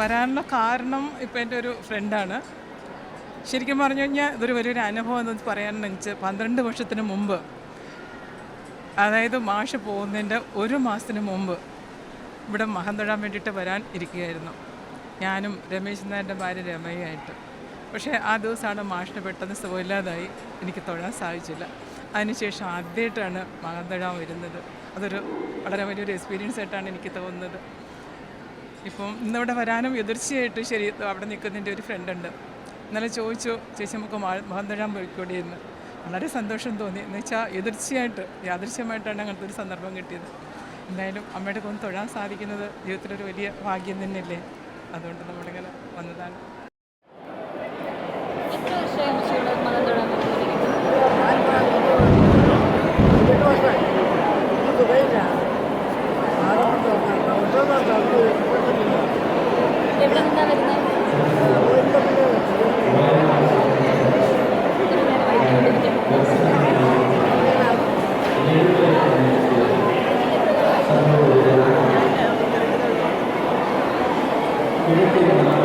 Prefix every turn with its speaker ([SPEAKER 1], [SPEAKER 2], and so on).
[SPEAKER 1] വരാനുള്ള കാരണം ഇപ്പം എൻ്റെ ഒരു ഫ്രണ്ടാണ്. ശരിക്കും പറഞ്ഞു കഴിഞ്ഞാൽ ഇതൊരു വലിയൊരു അനുഭവം എന്ന് പറയാനെന്ന് വെച്ചാൽ 12 വർഷത്തിന് മുമ്പ്, അതായത് മാഷ് പോകുന്നതിൻ്റെ ഒരു മാസത്തിന് മുമ്പ് ഇവിടെ മകം തൊഴാൻ വേണ്ടിയിട്ട് വരാൻ ഇരിക്കുകയായിരുന്നു, ഞാനും രമേശ് നായരുടെ ഭാര്യ രമയായിട്ട്. പക്ഷേ ആ ദിവസമാണ് മാഷിന് പെട്ടെന്ന് സുഖമില്ലാതായി, എനിക്ക് തൊഴാൻ സാധിച്ചില്ല. അതിനുശേഷം ആദ്യമായിട്ടാണ് മകം തൊഴാൻ വരുന്നത്. അതൊരു വളരെ വലിയൊരു എക്സ്പീരിയൻസ് ആയിട്ടാണ് എനിക്ക് തോന്നുന്നത്. ഇപ്പം ഇന്നിവിടെ വരാനും എതിർച്ചയായിട്ട് ശരി അവിടെ നിൽക്കുന്നതിൻ്റെ ഒരു ഫ്രണ്ടുണ്ട്. ഇന്നലെ ചോദിച്ചു, ചേച്ചി നമുക്ക് മകം തൊഴാൻ പോയിക്കൂടി എന്ന്. വളരെ സന്തോഷം തോന്നി. എന്ന് വെച്ചാൽ എതിർച്ചയായിട്ട് യാദൃശ്യമായിട്ടാണ് അങ്ങനത്തെ ഒരു സന്ദർഭം കിട്ടിയത്. എന്തായാലും അമ്മയുടെ ഒന്ന് തൊഴാൻ സാധിക്കുന്നത് ജീവിതത്തിലൊരു വലിയ ഭാഗ്യം തന്നെയല്ലേ. അതുകൊണ്ട് നമ്മളിങ്ങനെ വന്നതാണ്.
[SPEAKER 2] Thank you.